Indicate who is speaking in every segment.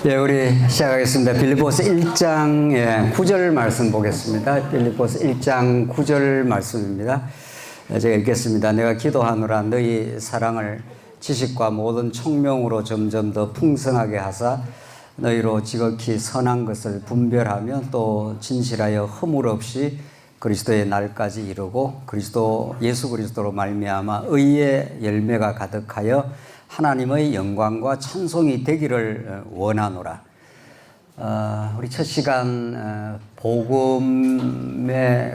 Speaker 1: 예, 우리 시작하겠습니다. 빌립보서 1장 9절 말씀 보겠습니다. 빌립보서 1장 9절 말씀입니다. 제가 읽겠습니다. 내가 기도하노라 너희 사랑을 지식과 모든 총명으로 점점 더 풍성하게 하사 너희로 지극히 선한 것을 분별하며 또 진실하여 허물 없이 그리스도의 날까지 이루고 예수 그리스도로 말미암아 의의 열매가 가득하여 하나님의 영광과 찬송이 되기를 원하노라. 우리 첫 시간 복음의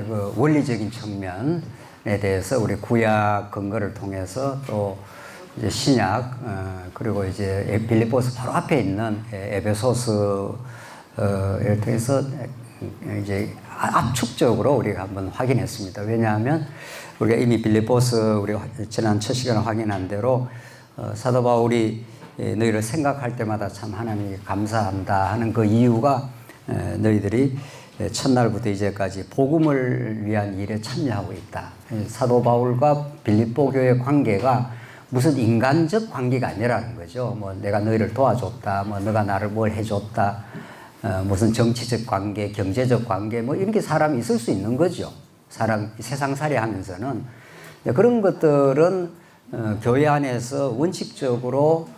Speaker 1: 그 원리적인 측면에 대해서 우리 구약 근거를 통해서 또 이제 신약 그리고 이제 빌립보서 바로 앞에 있는 에베소서를 통해서 이제 압축적으로 우리가 한번 확인했습니다. 왜냐하면 우리가 이미 빌립보서 우리 지난 첫 시간에 확인한 대로 사도 바울이 너희를 생각할 때마다 참 하나님께 감사한다 하는 그 이유가 너희들이 첫날부터 이제까지 복음을 위한 일에 참여하고 있다. 사도 바울과 빌립보 교회 관계가 무슨 인간적 관계가 아니라는 거죠. 뭐 내가 너희를 도와줬다, 뭐 너가 나를 뭘 해줬다, 무슨 정치적 관계, 경제적 관계, 뭐 이렇게 사람이 있을 수 있는 거죠. 세상살이 하면서는 그런 것들은 교회 안에서 원칙적으로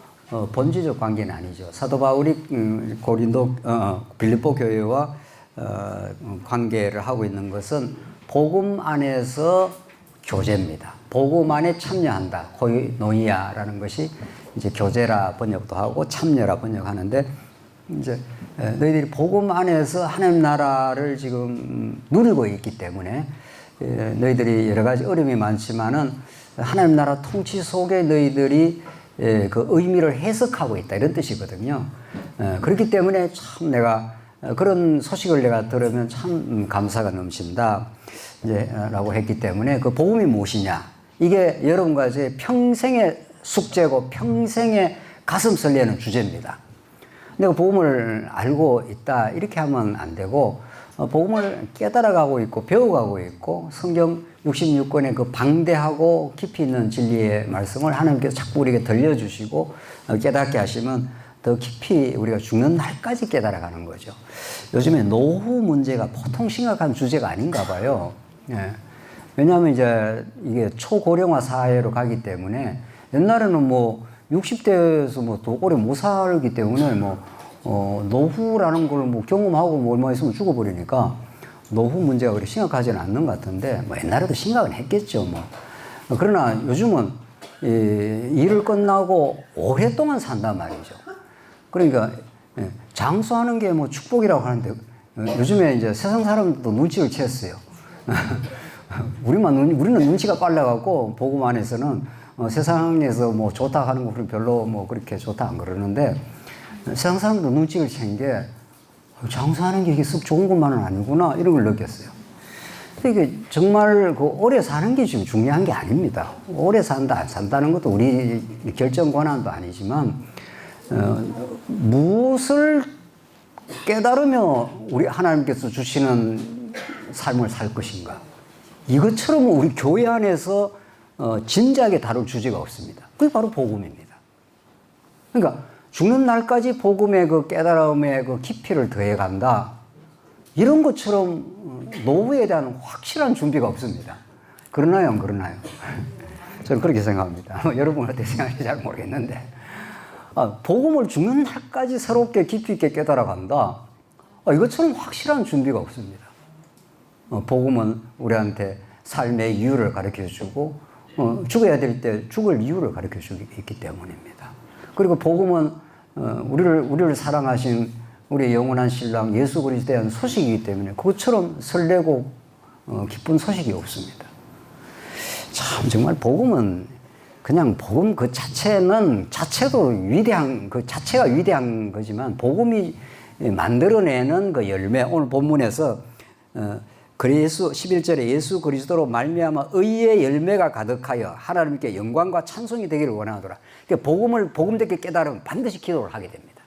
Speaker 1: 본질적 관계는 아니죠. 사도 바울이 빌립보 교회와 관계를 하고 있는 것은 복음 안에서 교제입니다. 복음 안에 참여한다. 코이노니아라는 것이 이제 교제라 번역도 하고 참여라 번역하는데 이제 너희들이 복음 안에서 하나님 나라를 지금 누리고 있기 때문에 너희들이 여러 가지 어려움이 많지만은 하나님 나라 통치 속에 너희들이 그 의미를 해석하고 있다 이런 뜻이거든요. 그렇기 때문에 참 내가 그런 소식을 내가 들으면 참 감사가 넘친다 이제 라고 했기 때문에 그 복음이 무엇이냐 이게 여러분과 제 평생의 숙제고 평생의 가슴 설레는 주제입니다. 내가 복음을 알고 있다 이렇게 하면 안 되고 복음을 깨달아가고 있고 배워가고 있고 성경 66권의 그 방대하고 깊이 있는 진리의 말씀을 하나님께서 자꾸 우리에게 들려주시고 깨닫게 하시면 더 깊이 우리가 죽는 날까지 깨달아가는 거죠. 요즘에 노후 문제가 보통 심각한 주제가 아닌가 봐요. 예. 왜냐하면 이제 이게 초고령화 사회로 가기 때문에 옛날에는 뭐 60대에서 뭐 더 오래 못 살기 때문에 노후라는 걸 뭐 경험하고 뭐 얼마 있으면 죽어버리니까 노후 문제가 그렇게 심각하지는 않는 것 같은데 뭐 옛날에도 심각은 했겠죠 뭐. 그러나 요즘은 일을 끝나고 오랫동안 산단 말이죠. 그러니까 장수하는 게 뭐 축복이라고 하는데 요즘에 이제 세상 사람들도 눈치를 챘어요. 우리는 눈치가 빨라갖고 복음 안에서는 세상에서 뭐 좋다 하는 거 별로 뭐 그렇게 좋다 안 그러는데 세상 사람도 눈치를 챈 게 장사하는 게 이게 썩 좋은 것만은 아니구나 이런 걸 느꼈어요. 이게 정말 그 오래 사는 게 지금 중요한 게 아닙니다. 오래 산다 안 산다는 것도 우리 결정 권한도 아니지만 무엇을 깨달으며 우리 하나님께서 주시는 삶을 살 것인가 이것처럼 우리 교회 안에서 진지하게 다룰 주제가 없습니다. 그게 바로 복음입니다. 그러니까 죽는 날까지 복음의 그 깨달음의 그 깊이를 더해간다. 이런 것처럼 노후에 대한 확실한 준비가 없습니다. 그러나요? 안 그러나요? 저는 그렇게 생각합니다. 여러분은 어떻게 생각하는지 잘 모르겠는데. 복음을 죽는 날까지 새롭게 깊이 있게 깨달아간다. 이것처럼 확실한 준비가 없습니다. 복음은 우리한테 삶의 이유를 가르쳐주고 죽어야 될 때 죽을 이유를 가르쳐주기 있기 때문입니다. 그리고 복음은 우리를 사랑하신 우리의 영원한 신랑 예수 그리스도에 대한 소식이기 때문에 그것처럼 설레고 기쁜 소식이 없습니다. 참 정말 복음은 그냥 복음 그 자체도 위대한 그 자체가 위대한 거지만 복음이 만들어내는 그 열매 오늘 본문에서 그래서 11절에 예수 그리스도로 말미암아 의의 열매가 가득하여 하나님께 영광과 찬송이 되기를 원하노라. 그러니까 복음되게 깨달으면 반드시 기도를 하게 됩니다.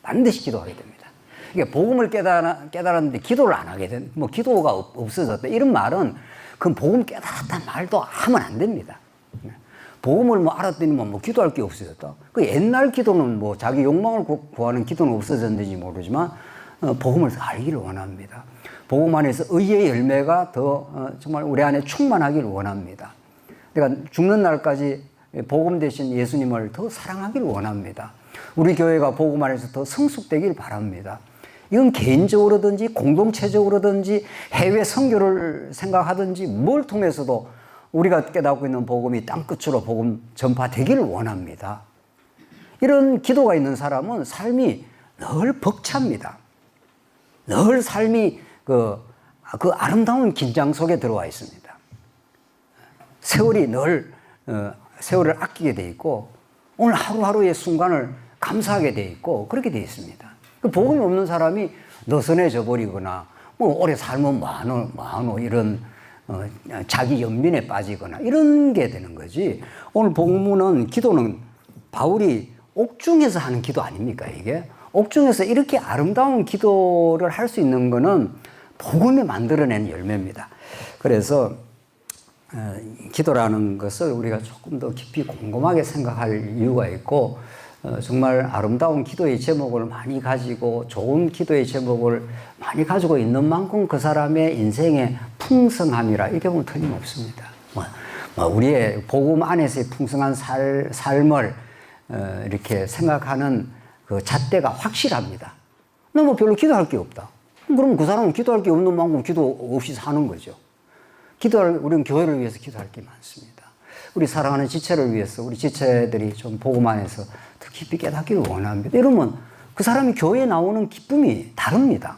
Speaker 1: 반드시 기도하게 됩니다. 그러니까 복음을 깨달았는데 기도를 안 하게 된, 뭐 기도가 없어졌다 이런 말은 그건 복음 깨달았다는 말도 하면 안 됩니다. 복음을 뭐 알았더니 뭐 기도할 게 없어졌다. 그 옛날 기도는 뭐 자기 욕망을 구하는 기도는 없어졌는지 모르지만 복음을 알기를 원합니다. 복음 안에서 의의 열매가 더 정말 우리 안에 충만하기를 원합니다. 내가 죽는 날까지 복음 대신 예수님을 더 사랑하기를 원합니다. 우리 교회가 복음 안에서 더 성숙되길 바랍니다. 이건 개인적으로든지 공동체적으로든지 해외 선교를 생각하든지 뭘 통해서도 우리가 깨닫고 있는 복음이 땅끝으로 복음 전파되기를 원합니다. 이런 기도가 있는 사람은 삶이 늘 벅찹니다. 늘 삶이 그 아름다운 긴장 속에 들어와 있습니다. 세월이 늘 세월을 아끼게 돼 있고 오늘 하루하루의 순간을 감사하게 돼 있고 그렇게 돼 있습니다. 복음이 없는 사람이 느슨해져 버리거나 뭐 오래 살면 뭐하노 이런 자기 연민에 빠지거나 이런 게 되는 거지. 오늘 본문은 기도는 바울이 옥중에서 하는 기도 아닙니까? 이게 옥중에서 이렇게 아름다운 기도를 할 수 있는 거는 복음이 만들어낸 열매입니다. 그래서 기도라는 것을 우리가 조금 더 깊이 곰곰하게 생각할 이유가 있고 정말 아름다운 기도의 제목을 많이 가지고 좋은 기도의 제목을 많이 가지고 있는 만큼 그 사람의 인생의 풍성함이라 이렇게 보면 틀림없습니다. 우리의 복음 안에서의 풍성한 삶을 이렇게 생각하는 그 잣대가 확실합니다. 나 뭐 별로 기도할 게 없다. 그럼 그 사람은 기도할 게 없는 만큼 기도 없이 사는 거죠. 우리는 교회를 위해서 기도할 게 많습니다. 우리 사랑하는 지체를 위해서 우리 지체들이 좀 복음 안에서 더 깊이 깨닫기를 원합니다. 이러면 그 사람이 교회에 나오는 기쁨이 다릅니다.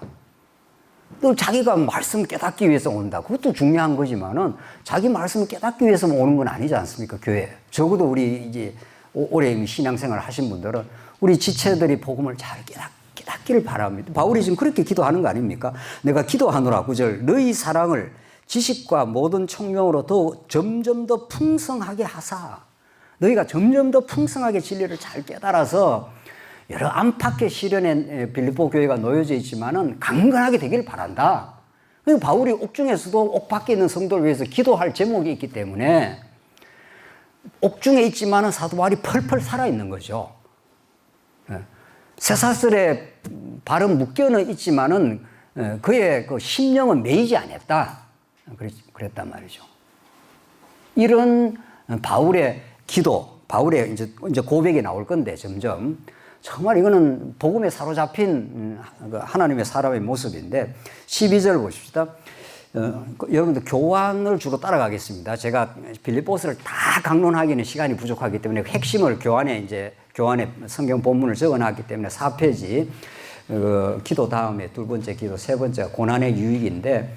Speaker 1: 또 자기가 말씀 깨닫기 위해서 온다. 그것도 중요한 거지만은 자기 말씀을 깨닫기 위해서 오는 건 아니지 않습니까? 교회. 적어도 우리 이제 오래 이미 신앙생활을 하신 분들은 우리 지체들이 복음을 잘 깨닫기를 바랍니다. 바울이 지금 그렇게 기도하는 거 아닙니까? 내가 기도하노라 9절 너희 사랑을 지식과 모든 총명으로 점점 더 풍성하게 하사 너희가 점점 더 풍성하게 진리를 잘 깨달아서 여러 안팎의 시련에 빌립보 교회가 놓여져 있지만은 강건하게 되길 바란다. 그리고 바울이 옥중에서도 옥 밖에 있는 성도를 위해서 기도할 제목이 있기 때문에 옥중에 있지만은 사도 바울이 펄펄 살아있는 거죠. 쇠사슬에 발은 묶여는 있지만은 그의 그 심령은 매이지 않았다. 그랬단 말이죠. 이런 바울의 기도, 바울의 이제 고백이 나올 건데 점점 정말 이거는 복음에 사로잡힌 하나님의 사람의 모습인데 12절 보십시다. 여러분들 교환을 주로 따라가겠습니다. 제가 빌립보서를 다 강론하기는 시간이 부족하기 때문에 핵심을 교환에 성경 본문을 적어놨기 때문에 4페이지 기도 다음에 두 번째 기도, 세 번째가 고난의 유익인데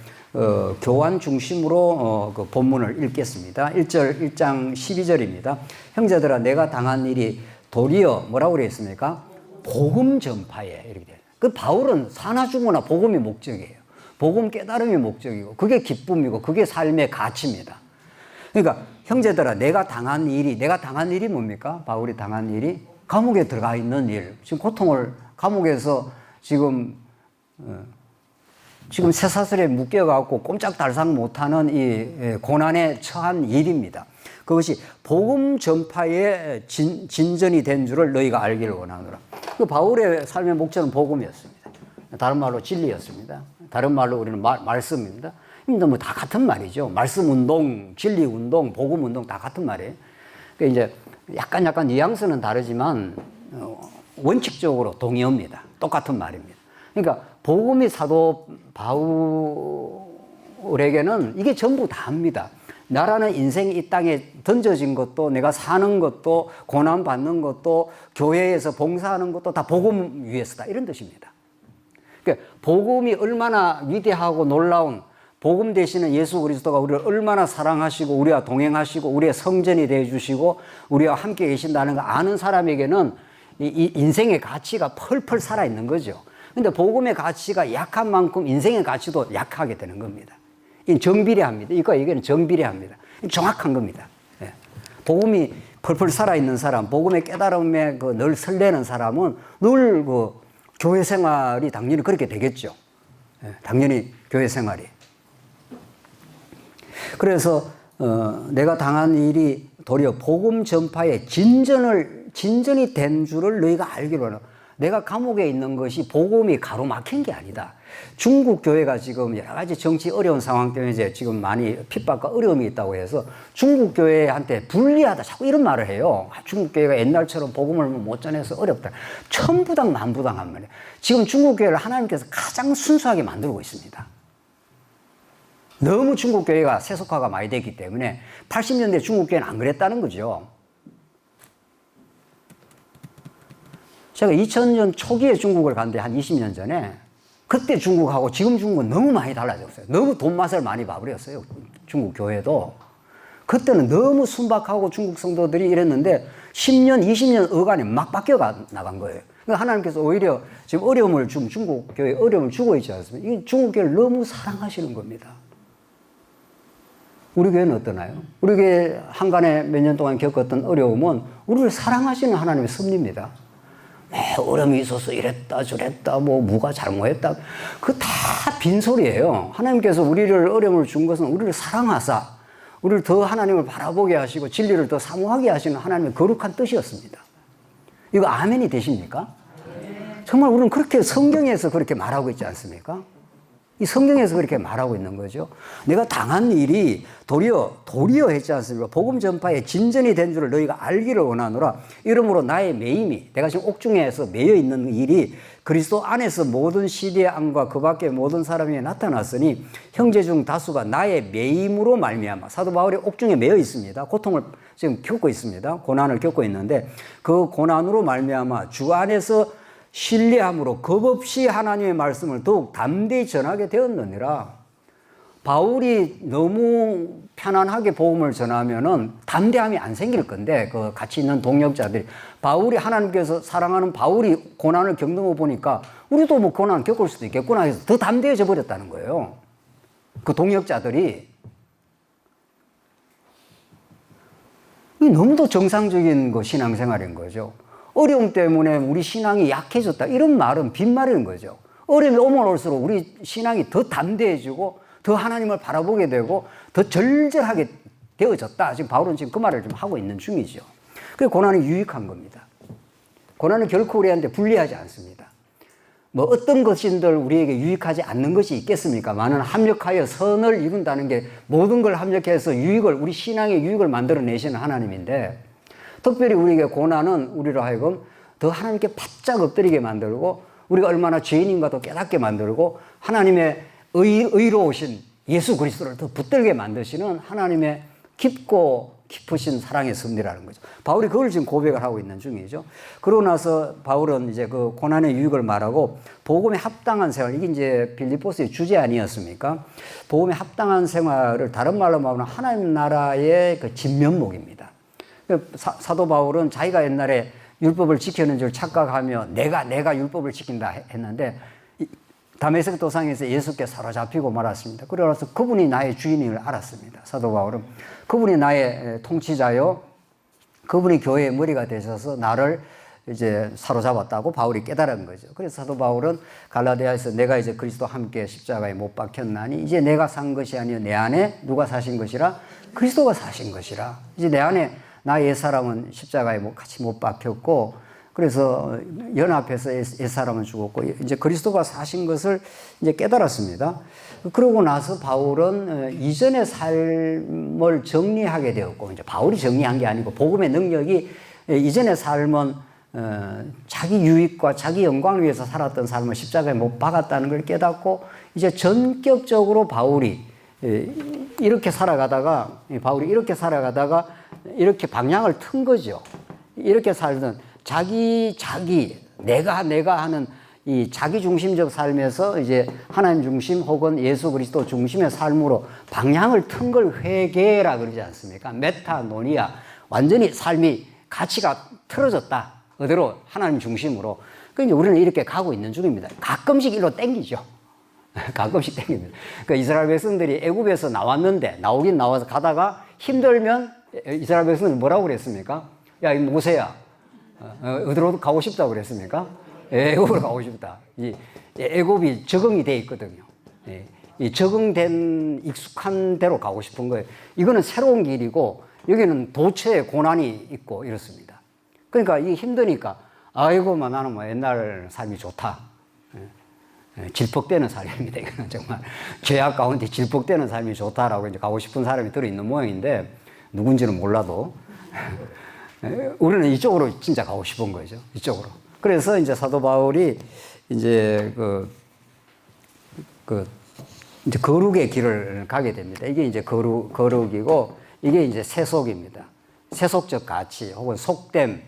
Speaker 1: 교환 중심으로 그 본문을 읽겠습니다. 1장 12절입니다. 형제들아 내가 당한 일이 도리어 뭐라고 그랬습니까? 복음 전파에 이렇게 돼요. 그 바울은 사나 죽으나 복음이 목적이에요. 복음 깨달음이 목적이고 그게 기쁨이고 그게 삶의 가치입니다. 그러니까 형제들아 내가 당한 일이 뭡니까? 바울이 당한 일이 감옥에 들어가 있는 일. 지금 고통을 감옥에서 지금 쇠사슬에 묶여갖고 꼼짝달싹 못하는 이 고난에 처한 일입니다. 그것이 복음 전파의 진전이 된 줄을 너희가 알기를 원하노라. 그 바울의 삶의 목적은 복음이었습니다. 다른 말로 진리였습니다. 다른 말로 우리는 말씀입니다. 뭐 다 같은 말이죠. 말씀 운동, 진리 운동, 복음 운동 다 같은 말이에요. 그러니까 이제 약간 뉘앙스는 다르지만 원칙적으로 동의어입니다. 똑같은 말입니다. 그러니까 복음이 사도 바울에게는 이게 전부 다입니다. 나라는 인생이 이 땅에 던져진 것도 내가 사는 것도 고난받는 것도 교회에서 봉사하는 것도 다 복음 위해서다 이런 뜻입니다. 그러니까 복음이 얼마나 위대하고 놀라운 복음 되시는 예수 그리스도가 우리를 얼마나 사랑하시고 우리와 동행하시고 우리의 성전이 되어주시고 우리와 함께 계신다는 거 아는 사람에게는 이 인생의 가치가 펄펄 살아있는 거죠. 근데 복음의 가치가 약한 만큼 인생의 가치도 약하게 되는 겁니다. 이 정비례합니다. 이거 얘기는 정비례합니다. 정확한 겁니다. 예. 복음이 펄펄 살아있는 사람, 복음의 깨달음에 늘 설레는 사람은 늘 교회 생활이 당연히 그렇게 되겠죠. 예. 당연히 교회 생활이. 그래서 내가 당한 일이 도리어 복음 전파의 진전이 된 줄을 너희가 알기로 하라. 내가 감옥에 있는 것이 복음이 가로막힌 게 아니다. 중국 교회가 지금 여러 가지 정치 어려운 상황 때문에 이제 지금 많이 핍박과 어려움이 있다고 해서 중국 교회한테 불리하다 자꾸 이런 말을 해요. 중국 교회가 옛날처럼 복음을 못 전해서 어렵다. 천부당 만부당한 말이에요. 지금 중국 교회를 하나님께서 가장 순수하게 만들고 있습니다. 너무 중국 교회가 세속화가 많이 됐기 때문에 80년대 중국 교회는 안 그랬다는 거죠. 제가 2000년 초기에 중국을 갔는데 한 20년 전에 그때 중국하고 지금 중국은 너무 많이 달라졌어요. 너무 돈 맛을 많이 봐버렸어요. 중국 교회도. 그때는 너무 순박하고 중국 성도들이 이랬는데 10년, 20년 어간에 막 바뀌어 나간 거예요. 그러니까 하나님께서 오히려 지금 어려움을 준 중국 교회에 어려움을 주고 있지 않습니까? 이 중국 교회를 너무 사랑하시는 겁니다. 우리 교회는 어떠나요? 우리 교회 한간에 몇 년 동안 겪었던 어려움은 우리를 사랑하시는 하나님의 섭리입니다. 어려움이 있어서 이랬다 저랬다 뭐가 잘못했다 그거 다 빈소리예요. 하나님께서 우리를 어려움을 준 것은 우리를 사랑하사 우리를 더 하나님을 바라보게 하시고 진리를 더 사모하게 하시는 하나님의 거룩한 뜻이었습니다. 이거 아멘이 되십니까? 정말 우리는 그렇게 성경에서 그렇게 말하고 있지 않습니까? 이 성경에서 그렇게 말하고 있는 거죠. 내가 당한 일이 도리어 했지 않습니까? 복음 전파에 진전이 된 줄을 너희가 알기를 원하노라. 이러므로 나의 매임이 내가 지금 옥중에서 매여 있는 일이 그리스도 안에서 모든 시대의 안과 그 밖의 모든 사람에게 나타났으니 형제 중 다수가 나의 매임으로 말미암아 사도 바울이 옥중에 매여 있습니다. 고통을 지금 겪고 있습니다. 고난을 겪고 있는데 그 고난으로 말미암아 주 안에서 신뢰함으로 겁없이 하나님의 말씀을 더욱 담대히 전하게 되었느니라. 바울이 너무 편안하게 복음을 전하면은 담대함이 안 생길 건데 그 같이 있는 동역자들이 바울이 하나님께서 사랑하는 바울이 고난을 겪는 거 보니까 우리도 뭐 고난 겪을 수도 있겠구나 해서 더 담대해져 버렸다는 거예요. 그 동역자들이 너무도 정상적인 그 신앙생활인 거죠. 어려움 때문에 우리 신앙이 약해졌다. 이런 말은 빈말인 거죠. 어려움이 오면 올수록 우리 신앙이 더 담대해지고 더 하나님을 바라보게 되고 더 절절하게 되어졌다. 지금 바울은 지금 그 말을 좀 하고 있는 중이죠. 그래서 고난이 유익한 겁니다. 고난은 결코 우리한테 불리하지 않습니다. 뭐 어떤 것인들 우리에게 유익하지 않는 것이 있겠습니까? 많은 합력하여 선을 이룬다는 게 모든 걸 합력해서 우리 신앙의 유익을 만들어내시는 하나님인데 특별히 우리에게 고난은 우리로 하여금 더 하나님께 바짝 엎드리게 만들고 우리가 얼마나 죄인인가도 깨닫게 만들고 하나님의 의로우신 예수 그리스도를 더 붙들게 만드시는 하나님의 깊고 깊으신 사랑의 섭리라는 거죠. 바울이 그걸 지금 고백을 하고 있는 중이죠. 그러고 나서 바울은 이제 그 고난의 유익을 말하고 복음에 합당한 생활, 이게 이제 빌립보스의 주제 아니었습니까? 복음에 합당한 생활을 다른 말로 말하면 하나님 나라의 그 진면목입니다. 사도 바울은 자기가 옛날에 율법을 지키는 줄 착각하며 내가 율법을 지킨다 했는데 다메섹 도상에서 예수께 사로잡히고 말았습니다. 그래서 그분이 나의 주인임을 알았습니다. 사도 바울은 그분이 나의 통치자요, 그분이 교회의 머리가 되셔서 나를 이제 사로잡았다고 바울이 깨달은 거죠. 그래서 사도 바울은 갈라디아에서 내가 이제 그리스도와 함께 십자가에 못 박혔나니 이제 내가 산 것이 아니요 내 안에 누가 사신 것이라 그리스도가 사신 것이라. 이제 내 안에 나 옛사람은 십자가에 같이 못 박혔고 그래서 연합해서 옛사람은 죽었고 이제 그리스도가 사신 것을 이제 깨달았습니다. 그러고 나서 바울은 이전의 삶을 정리하게 되었고 이제 바울이 정리한 게 아니고 복음의 능력이 이전의 삶은 자기 유익과 자기 영광을 위해서 살았던 삶을 십자가에 못 박았다는 걸 깨닫고 이제 전격적으로 바울이 이렇게 살아가다가 이렇게 방향을 튼 거죠. 이렇게 살던 내가 하는 이 자기 중심적 삶에서 이제 하나님 중심 혹은 예수 그리스도 중심의 삶으로 방향을 튼 걸 회개라 그러지 않습니까? 메타노니아. 완전히 삶이 가치가 틀어졌다. 그대로 하나님 중심으로. 그러니까 우리는 이렇게 가고 있는 중입니다. 가끔씩 일로 땡기죠. 가끔씩 땡깁니다. 그러니까 이스라엘 백성들이 애굽에서 나오긴 나와서 가다가 힘들면 이스라엘 백성들이 뭐라고 그랬습니까? 야, 이 모세야, 어디로 가고 싶다고 그랬습니까? 애굽으로 가고 싶다. 이 애굽이 적응이 돼 있거든요. 이 적응된 익숙한 대로 가고 싶은 거예요. 이거는 새로운 길이고 여기는 도처에 고난이 있고 이렇습니다. 그러니까 이게 힘드니까 아이고 나는 뭐 옛날 삶이 좋다. 질퍽대는 삶입니다. 이거는 정말 죄악 가운데 질퍽대는 삶이 좋다라고 이제 가고 싶은 사람이 들어있는 모양인데 누군지는 몰라도 우리는 이쪽으로 진짜 가고 싶은 거죠. 이쪽으로. 그래서 이제 사도 바울이 이제 이제 거룩의 길을 가게 됩니다. 이게 이제 거룩이고 이게 이제 세속입니다. 세속적 가치 혹은 속됨,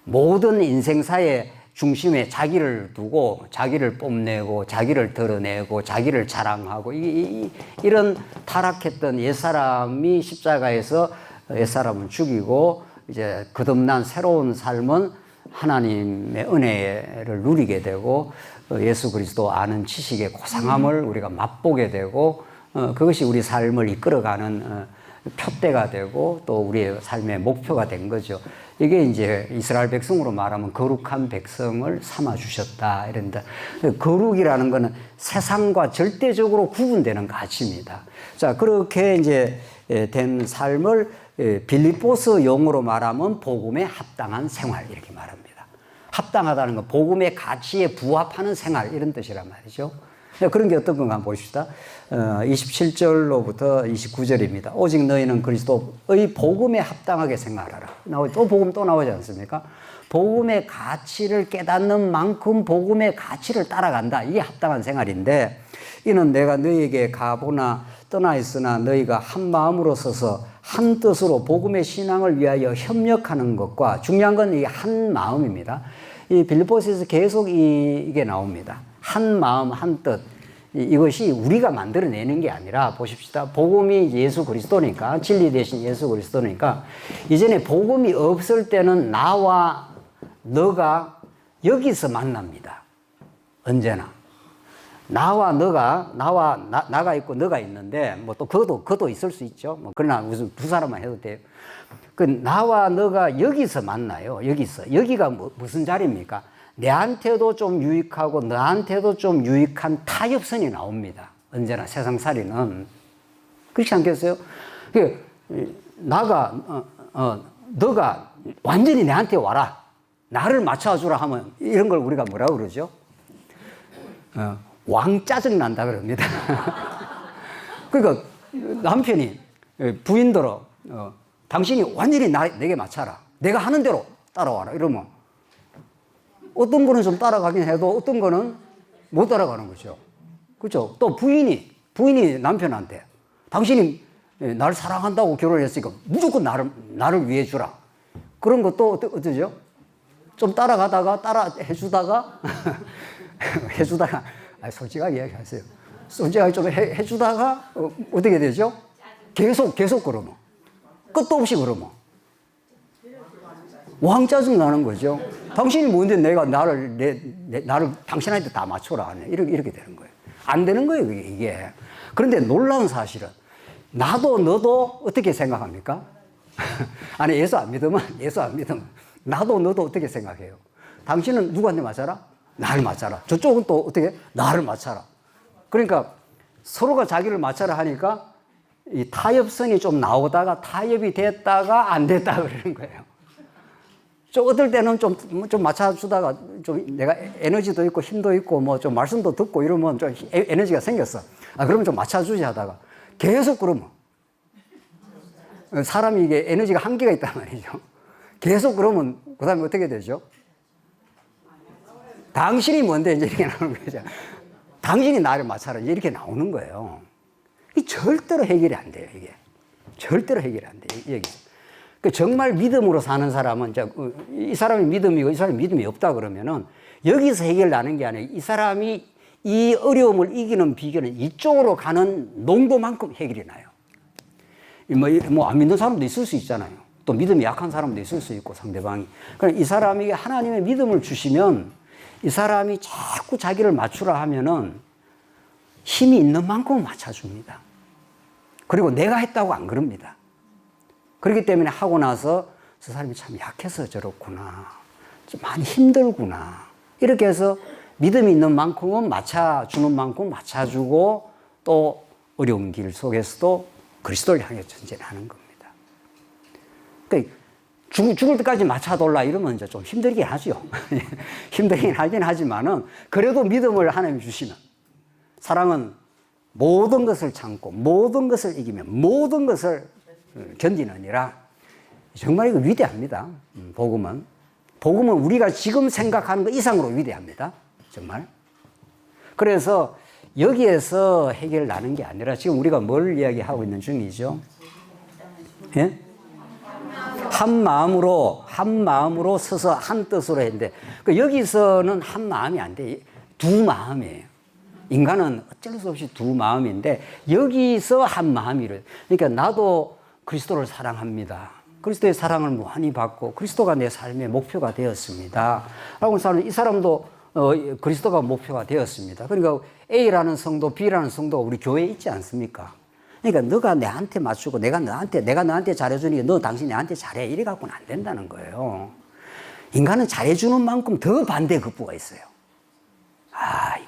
Speaker 1: 모든 인생사의 중심에 자기를 두고 자기를 뽐내고 자기를 드러내고 자기를 자랑하고 이런 타락했던 옛사람이 십자가에서 옛사람을 죽이고 이제 거듭난 새로운 삶은 하나님의 은혜를 누리게 되고 예수 그리스도 아는 지식의 고상함을 우리가 맛보게 되고 그것이 우리 삶을 이끌어가는 표대가 되고 또 우리의 삶의 목표가 된 거죠. 이게 이제 이스라엘 백성으로 말하면 거룩한 백성을 삼아 주셨다 이런다. 거룩이라는 것은 세상과 절대적으로 구분되는 가치입니다. 자, 그렇게 이제 된 삶을 빌립보서 용어로 말하면 복음에 합당한 생활 이렇게 말합니다. 합당하다는 건 복음의 가치에 부합하는 생활 이런 뜻이란 말이죠. 그런 게 어떤 건가 한번 보십시다. 27절로부터 29절입니다. 오직 너희는 그리스도의 복음에 합당하게 생활하라. 또 복음 또 나오지 않습니까? 복음의 가치를 깨닫는 만큼 복음의 가치를 따라간다. 이게 합당한 생활인데 이는 내가 너희에게 가보나 떠나 있으나 너희가 한 마음으로 서서 한 뜻으로 복음의 신앙을 위하여 협력하는 것과 중요한 건 이 한 마음입니다. 이 빌립보서에서 계속 이게 나옵니다. 한 마음, 한 뜻. 이것이 우리가 만들어내는 게 아니라 보십시다. 복음이 예수 그리스도니까, 진리 대신 예수 그리스도니까, 이전에 복음이 없을 때는 나와 너가 여기서 만납니다. 언제나. 나와 나가 있고 너가 있는데, 뭐 또 그도 있을 수 있죠. 뭐 그러나 무슨 두 사람만 해도 돼요. 그 나와 너가 여기서 만나요. 여기가 무슨 자리입니까? 내한테도 좀 유익하고 너한테도 좀 유익한 타협선이 나옵니다. 언제나 세상살이는. 그렇지 않겠어요? 너가 완전히 내한테 와라. 나를 맞춰주라 하면 이런 걸 우리가 뭐라고 그러죠? 왕짜증 난다 그럽니다. 그러니까 남편이 부인들어 당신이 완전히 내게 맞춰라. 내가 하는 대로 따라와라. 이러면 어떤 거는 좀 따라가긴 해도 어떤 거는 못 따라가는 거죠. 그렇죠? 또 부인이 남편한테 당신이 나를 사랑한다고 결혼했으니까 무조건 나를 위해 주라. 그런 것도 어떠죠? 좀 따라 해주다가 솔직하게 이야기하세요. 솔직하게 좀 해주다가 어떻게 되죠? 계속 그러면 끝도 없이 그러면 왕짜증 나는 거죠. 당신이 뭔데 내가 나를 당신한테 다 맞춰라. 이렇게 되는 거예요. 안 되는 거예요, 이게. 그런데 놀라운 사실은 나도 너도 어떻게 생각합니까? 아니, 예수 안 믿으면 나도 너도 어떻게 생각해요? 당신은 누구한테 맞춰라? 나를 맞춰라. 저쪽은 또 어떻게? 나를 맞춰라. 그러니까 서로가 자기를 맞춰라 하니까 이 타협선이 좀 나오다가 타협이 됐다가 안 됐다 그러는 거예요. 좀 어떨 때는 좀 맞춰주다가 좀 내가 에너지도 있고 힘도 있고 뭐 좀 말씀도 듣고 이러면 좀 에너지가 생겼어. 그러면 좀 맞춰주지 하다가 계속 그러면 사람이 이게 에너지가 한계가 있단 말이죠. 계속 그러면 그 다음에 어떻게 되죠? 당신이 뭔데 이제 이렇게 나오는 거죠. 당신이 나를 맞춰라 이렇게 나오는 거예요. 이 절대로 해결이 안 돼요. 이게 절대로 해결이 안 돼요. 여기. 정말 믿음으로 사는 사람은 이 사람이 믿음이고 이 사람이 믿음이 없다 그러면은 여기서 해결나는 게 아니에요. 이 사람이 이 어려움을 이기는 비결은 이쪽으로 가는 농도만큼 해결이 나요. 뭐 안 믿는 사람도 있을 수 있잖아요. 또 믿음이 약한 사람도 있을 수 있고 상대방이. 그러니까 이 사람에게 하나님의 믿음을 주시면 이 사람이 자꾸 자기를 맞추라 하면은 힘이 있는 만큼 맞춰줍니다. 그리고 내가 했다고 안 그럽니다. 그렇기 때문에 하고 나서 저 사람이 참 약해서 저렇구나. 좀 많이 힘들구나. 이렇게 해서 믿음이 있는 만큼은 맞춰주는 만큼 맞춰주고 또 어려운 길 속에서도 그리스도를 향해 전진하는 겁니다. 그러니까 죽을 때까지 맞춰돌라 이러면 이제 좀 힘들긴 하죠. 힘들긴 하긴 하지만은 그래도 믿음을 하나님 주시면 사랑은 모든 것을 참고 모든 것을 이기며 모든 것을 견디느니라. 정말 이거 위대합니다. 복음은 우리가 지금 생각하는 것 이상으로 위대합니다. 정말. 그래서 여기에서 해결 나는 게 아니라 지금 우리가 뭘 이야기하고 있는 중이죠? 예? 한 마음으로 서서 한 뜻으로 했는데 여기서는 한 마음이 안 돼. 두 마음이에요. 인간은 어쩔 수 없이 두 마음인데 여기서 한 마음이래. 그러니까 나도 그리스도를 사랑합니다. 그리스도의 사랑을 무한히 받고 그리스도가 내 삶의 목표가 되었습니다. 라고 하는 이 사람도 그리스도가 목표가 되었습니다. 그러니까 A라는 성도, B라는 성도가 우리 교회에 있지 않습니까? 그러니까 너가 내한테 맞추고 내가 너한테 잘해주니까 너 당신 내한테 잘해. 이래 갖고는 안 된다는 거예요. 인간은 잘해주는 만큼 더 반대 급부가 있어요.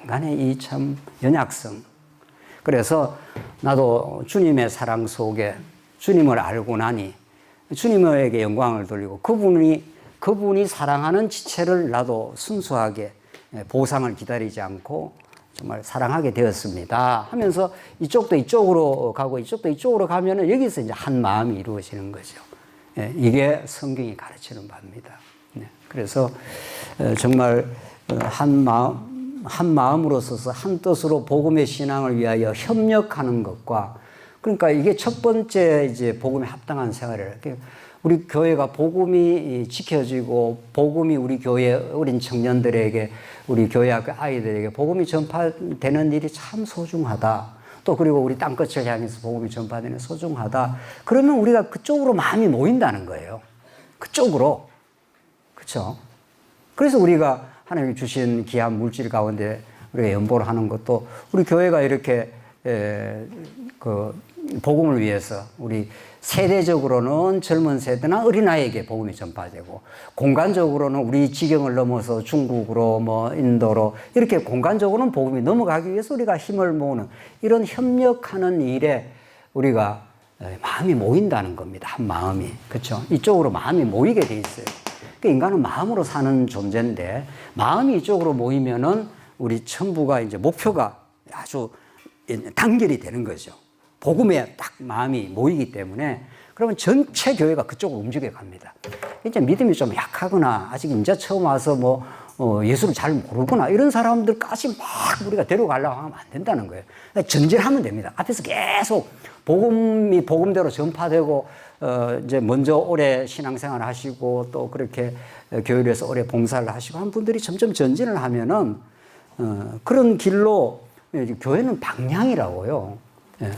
Speaker 1: 인간의 이 참 연약성. 그래서 나도 주님의 사랑 속에 주님을 알고 나니 주님에게 영광을 돌리고 그분이 사랑하는 지체를 나도 순수하게 보상을 기다리지 않고 정말 사랑하게 되었습니다 하면서 이쪽도 이쪽으로 가고 이쪽도 이쪽으로 가면은 여기서 이제 한 마음이 이루어지는 거죠. 이게 성경이 가르치는 바입니다. 그래서 정말 한 마음으로 서서 한 뜻으로 복음의 신앙을 위하여 협력하는 것과 그러니까 이게 첫 번째 이제 복음에 합당한 생활이에요. 우리 교회가 복음이 지켜지고 복음이 우리 교회 어린 청년들에게 우리 교회 학교 아이들에게 복음이 전파되는 일이 참 소중하다. 또 그리고 우리 땅끝을 향해서 복음이 전파되는 소중하다. 그러면 우리가 그쪽으로 마음이 모인다는 거예요. 그쪽으로. 그렇죠? 그래서 우리가 하나님이 주신 귀한 물질 가운데 우리가 연보를 하는 것도 우리 교회가 이렇게 복음을 위해서 우리 세대적으로는 젊은 세대나 어린아이에게 복음이 전파되고 공간적으로는 우리 지경을 넘어서 중국으로 인도로 이렇게 공간적으로는 복음이 넘어가기 위해서 우리가 힘을 모으는 이런 협력하는 일에 우리가 마음이 모인다는 겁니다. 한 마음이. 그렇죠? 이쪽으로 마음이 모이게 돼 있어요. 그러니까 인간은 마음으로 사는 존재인데 마음이 이쪽으로 모이면은 우리 전부가 이제 목표가 아주 단결이 되는 거죠. 복음에 딱 마음이 모이기 때문에 그러면 전체 교회가 그쪽으로 움직여 갑니다. 이제 믿음이 좀 약하거나 아직 이제 처음 와서 예수를 잘 모르거나 이런 사람들까지 막 우리가 데려가려고 하면 안 된다는 거예요. 전진하면 됩니다. 앞에서 계속 복음이 복음대로 전파되고 이제 먼저 오래 신앙생활을 하시고 또 그렇게 교회에서 오래 봉사를 하시고 한 분들이 점점 전진을 하면은 그런 길로 교회는 방향이라고요.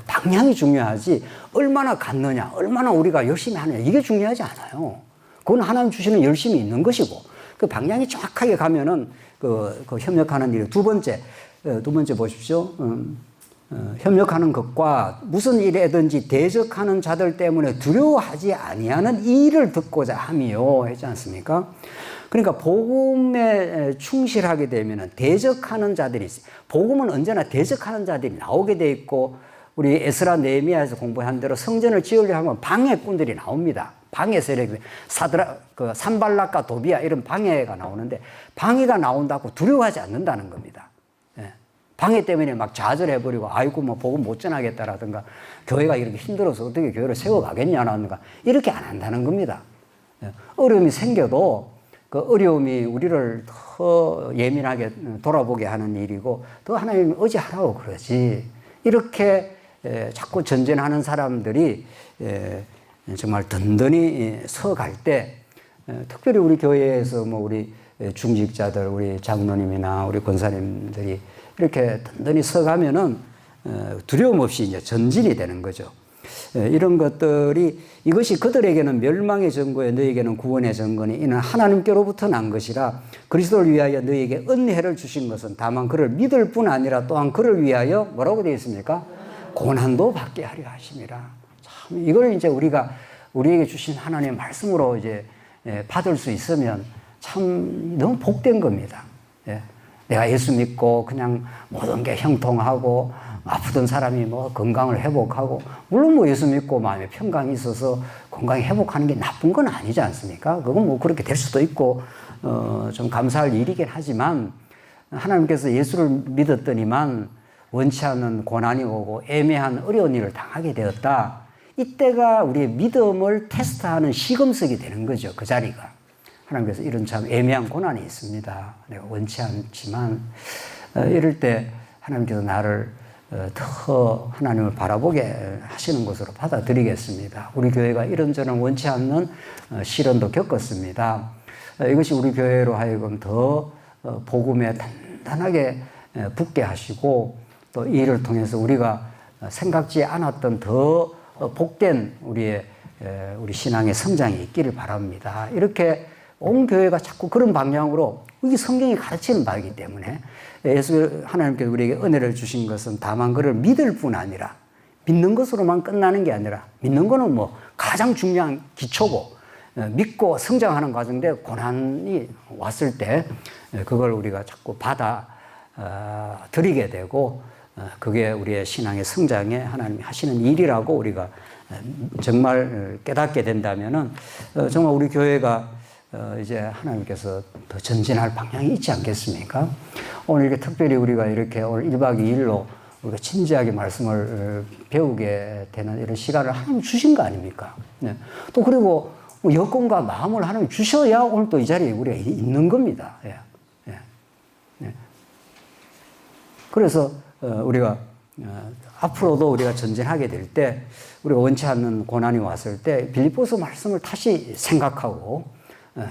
Speaker 1: 방향이 중요하지 얼마나 갔느냐 얼마나 우리가 열심히 하느냐 이게 중요하지 않아요. 그건 하나님 주시는 열심이 있는 것이고 그 방향이 정확하게 가면은 그 협력하는 일. 두 번째 보십시오. 협력하는 것과 무슨 일에든지 대적하는 자들 때문에 두려워하지 아니하는 이 일을 듣고자 함이요 했지 않습니까? 그러니까 복음에 충실하게 되면은 대적하는 자들이 있어요. 복음은 언제나 대적하는 자들이 나오게 돼 있고 우리 에스라 느헤미야에서 공부한 대로 성전을 지으려 하면 방해꾼들이 나옵니다. 방해 세력이 산발락과 도비야 이런 방해가 나오는데 방해가 나온다고 두려워하지 않는다는 겁니다. 방해 때문에 막 좌절해버리고 아이고 복음 못 전하겠다라든가 교회가 이렇게 힘들어서 어떻게 교회를 세워가겠냐라든가 이렇게 안 한다는 겁니다. 어려움이 생겨도 그 어려움이 우리를 더 예민하게 돌아보게 하는 일이고 더 하나님 의지하라고 그러지. 이렇게 자꾸 전진하는 사람들이 정말 든든히 서갈 때 특별히 우리 교회에서 우리 중직자들, 우리 장로님이나 우리 권사님들이 이렇게 든든히 서가면은 두려움 없이 이제 전진이 되는 거죠. 이런 것들이 이것이 그들에게는 멸망의 전거에 너에게는 구원의 전거니 이는 하나님께로부터 난 것이라 그리스도를 위하여 너에게 은혜를 주신 것은 다만 그를 믿을 뿐 아니라 또한 그를 위하여 뭐라고 되어 있습니까? 고난도 받게 하려 하심이라. 참 이걸 이제 우리에게 주신 하나님의 말씀으로 이제 받을 수 있으면 참 너무 복된 겁니다. 내가 예수 믿고 그냥 모든 게 형통하고 아프던 사람이 뭐 건강을 회복하고, 물론 뭐 예수 믿고 마음에 평강이 있어서 건강이 회복하는 게 나쁜 건 아니지 않습니까? 그건 뭐 그렇게 될 수도 있고, 좀 감사할 일이긴 하지만, 하나님께서 예수를 믿었더니만 원치 않는 고난이 오고 애매한 어려운 일을 당하게 되었다. 이때가 우리의 믿음을 테스트하는 시금석이 되는 거죠. 그 자리가. 하나님께서 이런 참 애매한 고난이 있습니다. 내가 원치 않지만, 이럴 때 하나님께서 나를 더 하나님을 바라보게 하시는 것으로 받아들이겠습니다. 우리 교회가 이런저런 원치 않는 시련도 겪었습니다. 이것이 우리 교회로 하여금 더 복음에 단단하게 붙게 하시고, 또 이 일을 통해서 우리가 생각지 않았던 더 복된 우리 신앙의 성장이 있기를 바랍니다. 이렇게 온 교회가 자꾸 그런 방향으로, 이게 성경이 가르치는 바이기 때문에, 예수 하나님께서 우리에게 은혜를 주신 것은 다만 그를 믿을 뿐 아니라, 믿는 것으로만 끝나는 게 아니라, 믿는 거는 뭐 가장 중요한 기초고, 믿고 성장하는 과정인데, 고난이 왔을 때 그걸 우리가 자꾸 받아 들이게 되고, 그게 우리의 신앙의 성장에 하나님이 하시는 일이라고 우리가 정말 깨닫게 된다면은, 정말 우리 교회가 이제 하나님께서 더 전진할 방향이 있지 않겠습니까? 오늘 이렇게 특별히 우리가 이렇게 오늘 1박 2일로 우리가 진지하게 말씀을 배우게 되는 이런 시간을 하나님 주신 거 아닙니까? 네. 또 그리고 여건과 마음을 하나님 주셔야 오늘 또 이 자리에 우리가 있는 겁니다. 예. 예. 예. 그래서 우리가 앞으로도 우리가 전진하게 될 때, 우리가 원치 않는 고난이 왔을 때 빌립보서 말씀을 다시 생각하고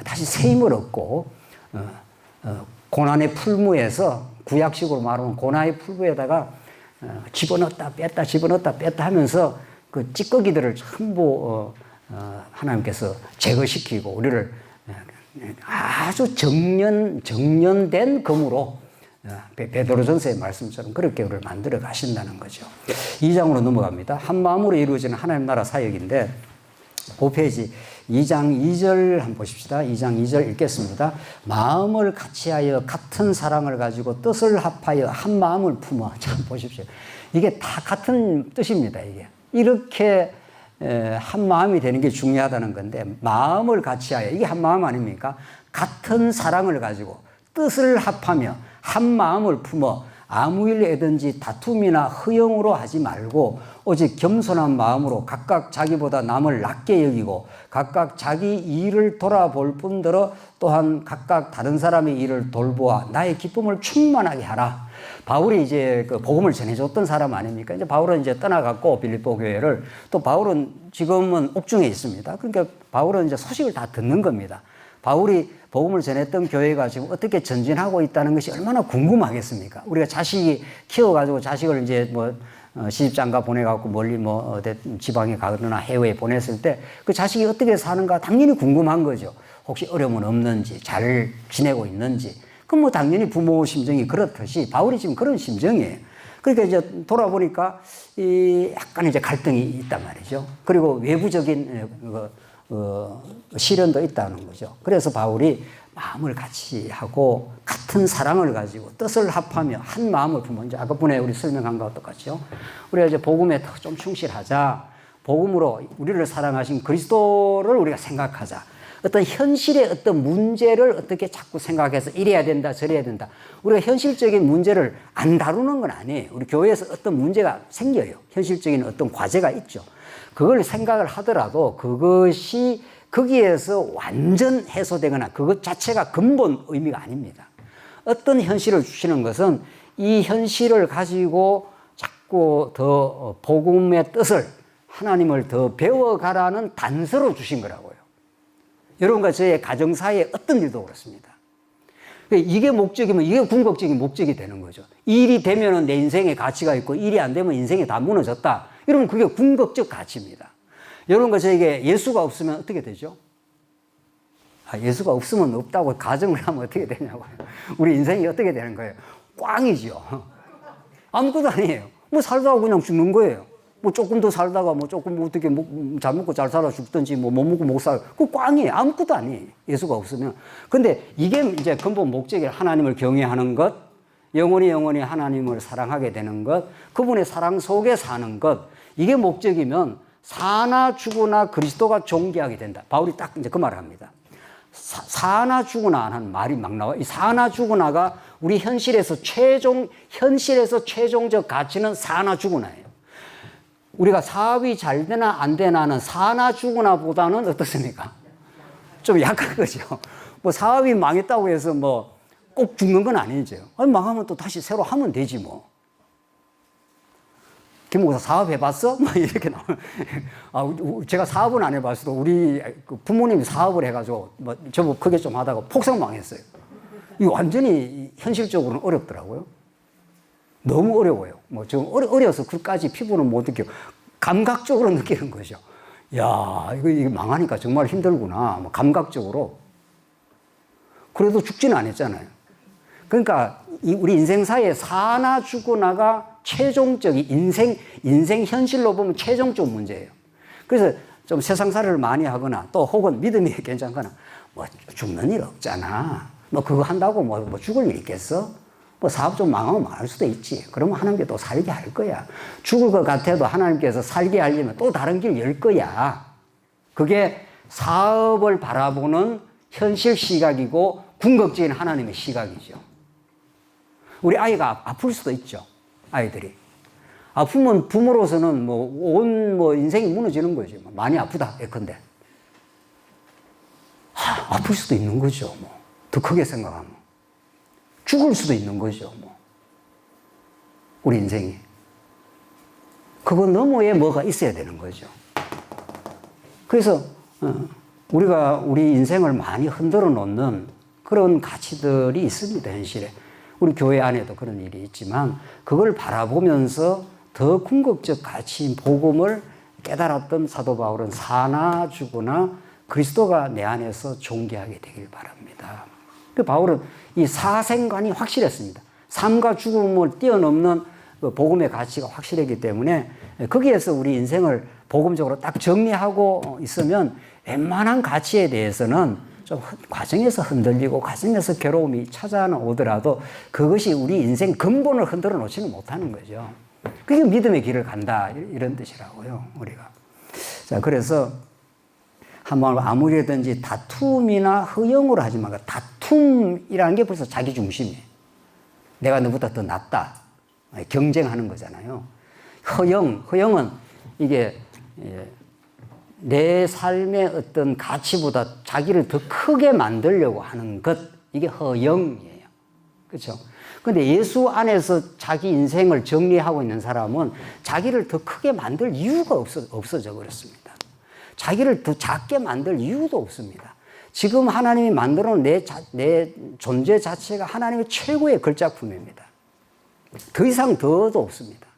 Speaker 1: 다시 새 힘을 얻고, 고난의 풀무에서, 구약식으로 말하면 고난의 풀무에다가 집어넣었다 뺐다 집어넣었다 뺐다 하면서 그 찌꺼기들을 전부 하나님께서 제거시키고 우리를 아주 정련된 검으로, 베드로전서의 말씀처럼 그렇게 우리를 만들어 가신다는 거죠. 2장으로 넘어갑니다. 한 마음으로 이루어지는 하나님 나라 사역인데, 5페이지 2장 2절 한번 보십시다. 2장 2절 읽겠습니다. 마음을 같이하여 같은 사랑을 가지고 뜻을 합하여 한 마음을 품어. 참 보십시오. 이게 다 같은 뜻입니다. 이렇게 한 마음이 되는 게 중요하다는 건데, 마음을 같이하여, 이게 한 마음 아닙니까? 같은 사랑을 가지고 뜻을 합하며 한 마음을 품어 아무 일에든지 다툼이나 허영으로 하지 말고 오직 겸손한 마음으로 각각 자기보다 남을 낮게 여기고 각각 자기 일을 돌아볼 뿐더러 또한 각각 다른 사람의 일을 돌보아 나의 기쁨을 충만하게 하라. 바울이 이제 그 복음을 전해줬던 사람 아닙니까? 이제 바울은 이제 떠나갔고 빌립보 교회를, 또 바울은 지금은 옥중에 있습니다. 그러니까 바울은 이제 소식을 다 듣는 겁니다. 바울이 복음을 전했던 교회가 지금 어떻게 전진하고 있다는 것이 얼마나 궁금하겠습니까? 우리가 자식이 키워가지고 자식을 이제 뭐 시집장가 보내갖고 멀리 뭐 지방에 가거나 해외에 보냈을 때 그 자식이 어떻게 사는가 당연히 궁금한 거죠. 혹시 어려움은 없는지, 잘 지내고 있는지. 그럼 뭐 당연히 부모 심정이 그렇듯이 바울이 지금 그런 심정이에요. 그러니까 이제 돌아보니까 약간 이제 갈등이 있단 말이죠. 그리고 외부적인 시련도 있다는 거죠. 그래서 바울이 마음을 같이 하고 같은 사랑을 가지고 뜻을 합하며 한 마음을 품어. 이제 아까 분에 우리 설명한 것과 똑같죠. 우리가 이제 복음에 더 좀 충실하자. 복음으로 우리를 사랑하신 그리스도를 우리가 생각하자. 어떤 현실의 어떤 문제를 어떻게 자꾸 생각해서 이래야 된다, 저래야 된다. 우리가 현실적인 문제를 안 다루는 건 아니에요. 우리 교회에서 어떤 문제가 생겨요. 현실적인 어떤 과제가 있죠. 그걸 생각을 하더라도 그것이 거기에서 완전 해소되거나 그것 자체가 근본 의미가 아닙니다. 어떤 현실을 주시는 것은 이 현실을 가지고 자꾸 더 복음의 뜻을, 하나님을 더 배워가라는 단서로 주신 거라고요. 여러분과 저의 가정사에 어떤 일도 그렇습니다. 이게 목적이면 이게 궁극적인 목적이 되는 거죠. 일이 되면 내 인생에 가치가 있고 일이 안 되면 인생이 다 무너졌다. 여러분 그게 궁극적 가치입니다. 여러분과 저에게 예수가 없으면 어떻게 되죠? 예수가 없으면 없다고 가정을 하면 어떻게 되냐고요. 우리 인생이 어떻게 되는 거예요? 꽝이죠. 아무것도 아니에요. 뭐 살다가 그냥 죽는 거예요. 뭐 조금 더 살다가 뭐 조금 어떻게 잘 먹고 잘 살아 죽든지 뭐 못 먹고 못 살아. 그거 꽝이에요. 아무것도 아니에요. 예수가 없으면. 근데 이게 이제 근본 목적이 하나님을 경외하는 것, 영원히 하나님을 사랑하게 되는 것, 그분의 사랑 속에 사는 것, 이게 목적이면 사나 죽으나 그리스도가 존귀하게 된다. 바울이 딱 이제 그 말을 합니다. 사나 죽으나 하는 말이 막 나와. 이 사나 죽으나가 우리 현실에서 최종적 가치는 사나 죽으나예요. 우리가 사업이 잘 되나 안 되나는 사나 죽으나 보다는 어떻습니까? 좀 약한 거죠. 뭐 사업이 망했다고 해서 뭐 꼭 죽는 건 아니죠. 아니, 망하면 또 다시 새로 하면 되지 뭐. 김목사 사업 해봤어? 막 이렇게 나오면. 제가 사업은 안 해봤어도 우리 부모님이 사업을 해가지고 뭐 저보고 크게 좀 하다가 폭삭 망했어요. 이거 완전히 현실적으로는 어렵더라고요. 너무 어려워요. 뭐 지금 어려서 그까지 피부는 못 느끼고 감각적으로 느끼는 거죠. 야, 이거 망하니까 정말 힘들구나. 뭐 감각적으로. 그래도 죽지는 않았잖아요. 그러니까 우리 인생사에 사나 죽으나가 최종적인 인생 현실로 보면 최종적 문제예요. 그래서 좀 세상살이를 많이 하거나 또 혹은 믿음이 괜찮거나 뭐 죽는 일 없잖아. 뭐 그거 한다고 뭐 죽을 일 있겠어? 뭐 사업 좀 망하면 망할 수도 있지. 그러면 하나님께 또 살게 할 거야. 죽을 것 같아도 하나님께서 살게 하려면 또 다른 길 열 거야. 그게 사업을 바라보는 현실 시각이고 궁극적인 하나님의 시각이죠. 우리 아이가 아플 수도 있죠. 아이들이. 아프면 부모로서는 온 인생이 무너지는 거죠. 많이 아프다. 예컨대. 아플 수도 있는 거죠. 더 크게 생각하면. 죽을 수도 있는 거죠. 우리 인생이. 그거 너머에 뭐가 있어야 되는 거죠. 그래서, 우리가 우리 인생을 많이 흔들어 놓는 그런 가치들이 있습니다, 현실에. 우리 교회 안에도 그런 일이 있지만 그걸 바라보면서 더 궁극적 가치인 복음을 깨달았던 사도 바울은 사나 죽으나 그리스도가 내 안에서 존귀하게 되길 바랍니다. 그 바울은 이 사생관이 확실했습니다. 삶과 죽음을 뛰어넘는 그 복음의 가치가 확실했기 때문에 거기에서 우리 인생을 복음적으로 딱 정리하고 있으면 웬만한 가치에 대해서는 좀 과정에서 흔들리고 과정에서 괴로움이 찾아오더라도 그것이 우리 인생 근본을 흔들어 놓지는 못하는 거죠. 그게 믿음의 길을 간다 이런 뜻이라고요. 우리가. 자, 그래서 한번 아무리든지 다툼이나 허영으로 하지 말고 다툼이라는 게 벌써 자기 중심이에요. 내가 너보다 더 낫다. 경쟁하는 거잖아요. 허영은 이게 내 삶의 어떤 가치보다 자기를 더 크게 만들려고 하는 것, 이게 허영이에요. 그렇죠? 근데 예수 안에서 자기 인생을 정리하고 있는 사람은 자기를 더 크게 만들 이유가 없어져 버렸습니다. 자기를 더 작게 만들 이유도 없습니다. 지금 하나님이 만들어 놓은 내 존재 자체가 하나님의 최고의 걸작품입니다. 더 이상 더도 없습니다.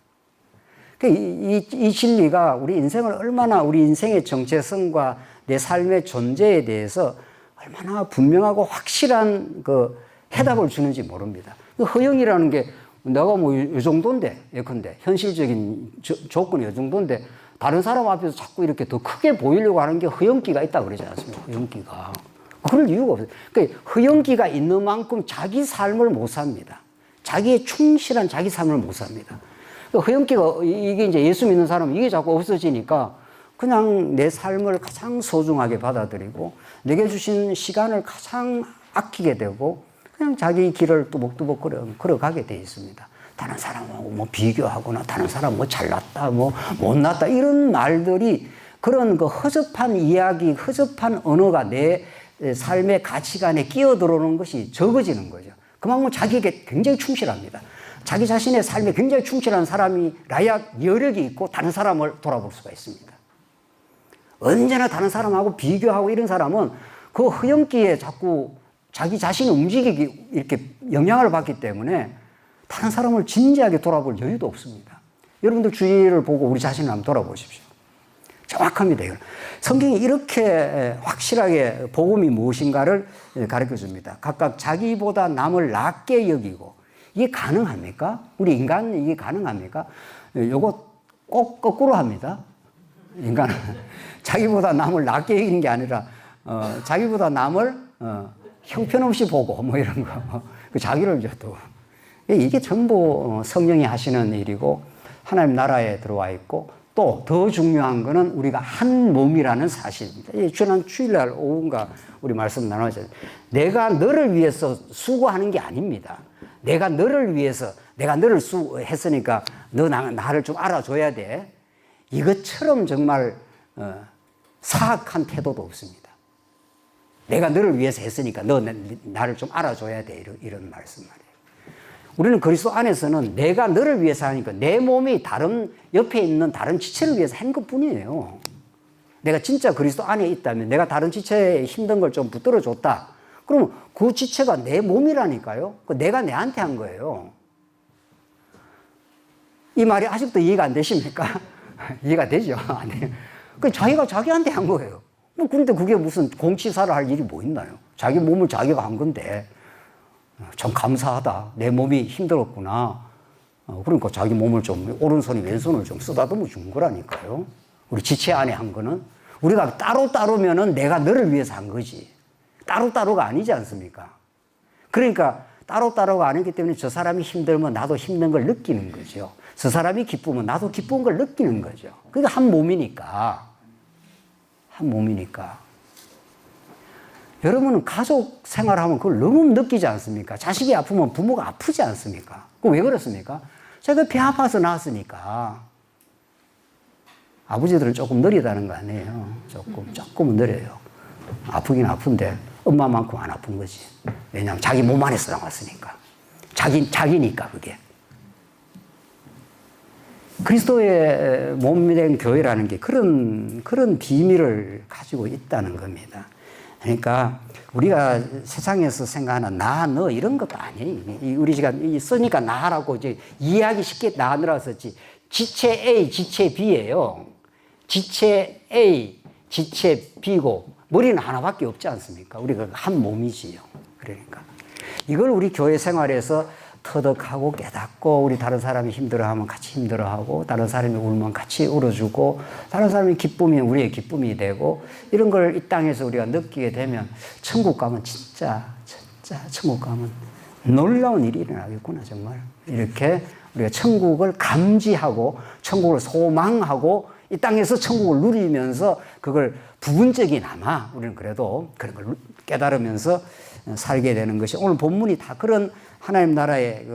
Speaker 1: 이 진리가 우리 인생을 얼마나 우리 인생의 정체성과 내 삶의 존재에 대해서 얼마나 분명하고 확실한 그 해답을 주는지 모릅니다. 허영이라는 게 내가 이 정도인데, 예컨대 현실적인 조건이 이 정도인데 다른 사람 앞에서 자꾸 이렇게 더 크게 보이려고 하는 게 허영기가 있다고 그러지 않습니까? 허영기가. 그럴 이유가 없어요. 그러니까 허영기가 있는 만큼 자기 삶을 못 삽니다. 자기의 충실한 자기 삶을 못 삽니다. 허영기가, 이게 이제 예수 믿는 사람은 이게 자꾸 없어지니까 그냥 내 삶을 가장 소중하게 받아들이고 내게 주신 시간을 가장 아끼게 되고 그냥 자기 길을 뚜벅뚜벅 걸어가게 돼 있습니다. 다른 사람하고 비교하거나 다른 사람 잘났다, 못났다 이런 말들이 그런 그 허접한 이야기, 허접한 언어가 내 삶의 가치관에 끼어들어오는 것이 적어지는 거죠. 그만큼 자기에게 굉장히 충실합니다. 자기 자신의 삶에 굉장히 충실한 사람이라야 여력이 있고 다른 사람을 돌아볼 수가 있습니다. 언제나 다른 사람하고 비교하고 이런 사람은 그 허영기에 자꾸 자기 자신이 움직이기 이렇게 영향을 받기 때문에 다른 사람을 진지하게 돌아볼 여유도 없습니다. 여러분들 주위를 보고 우리 자신을 한번 돌아보십시오. 정확합니다. 성경이 이렇게 확실하게 복음이 무엇인가를 가르쳐 줍니다. 각각 자기보다 남을 낮게 여기고 이게 가능합니까? 우리 인간은 이게 가능합니까? 요거 꼭 거꾸로 합니다. 인간은 자기보다 남을 낮게 여기는 게 아니라 자기보다 남을 형편없이 보고 이런 거. 자기를 또 이게 전부 성령이 하시는 일이고 하나님 나라에 들어와 있고 또 더 중요한 거는 우리가 한 몸이라는 사실입니다. 지난 주일날 오후인가 우리 말씀 나누었잖아요. 내가 너를 위해서 수고하는 게 아닙니다. 내가 너를 위해서 내가 너를 수고했으니까 너 나를 좀 알아줘야 돼. 이것처럼 정말 사악한 태도도 없습니다. 내가 너를 위해서 했으니까 너 나를 좀 알아줘야 돼. 이런 말씀 말이에요. 우리는 그리스도 안에서는 내가 너를 위해서 하니까 내 몸이 다른 옆에 있는 다른 지체를 위해서 한 것뿐이에요. 내가 진짜 그리스도 안에 있다면 내가 다른 지체에 힘든 걸 좀 붙들어 줬다. 그러면 그 지체가 내 몸이라니까요. 내가 내한테 한 거예요. 이 말이 아직도 이해가 안 되십니까? 이해가 되죠? 안 돼요. 자기가 자기한테 한 거예요. 그런데 그게 무슨 공치사를 할 일이 뭐 있나요? 자기 몸을 자기가 한 건데 참 감사하다. 내 몸이 힘들었구나. 그러니까 자기 몸을 좀 오른손이 왼손을 좀 쓰다듬어 준 거라니까요. 우리 지체 안에 한 거는 우리가 따로따로면은 내가 너를 위해서 한 거지. 따로따로가 아니지 않습니까? 그러니까 따로따로가 아니기 때문에 저 사람이 힘들면 나도 힘든 걸 느끼는 거죠. 저 사람이 기쁘면 나도 기쁜 걸 느끼는 거죠. 그게 한 몸이니까. 한 몸이니까. 여러분은 가족 생활하면 그걸 너무 느끼지 않습니까? 자식이 아프면 부모가 아프지 않습니까? 왜 그렇습니까? 제가 배 아파서 낳았으니까. 아버지들은 조금 느리다는 거 아니에요. 조금은 느려요. 아프긴 아픈데 엄마만큼 안 아픈 거지. 왜냐하면 자기 몸 안에서 나왔으니까. 자기니까 그게. 그리스도의 몸이 된 교회라는 게 그런 비밀을 가지고 있다는 겁니다. 그러니까 우리가 세상에서 생각하는 나, 너 이런 것도 아니에요. 우리가 쓰니까 나라고 이제 이해하기 쉽게 나누라 썼지. 지체 A, 지체 B예요. 지체 A, 지체 B고 머리는 하나밖에 없지 않습니까? 우리가 한 몸이지요. 그러니까 이걸 우리 교회 생활에서 터득하고 깨닫고 우리 다른 사람이 힘들어하면 같이 힘들어하고 다른 사람이 울면 같이 울어주고 다른 사람이 기쁨이면 우리의 기쁨이 되고 이런 걸 이 땅에서 우리가 느끼게 되면 천국 가면 진짜 천국 가면 놀라운 일이 일어나겠구나 정말. 이렇게 우리가 천국을 감지하고 천국을 소망하고 이 땅에서 천국을 누리면서 그걸 부분적이나마 우리는 그래도 그런 걸 깨달으면서 살게 되는 것이 오늘 본문이 다 그런 하나님 나라의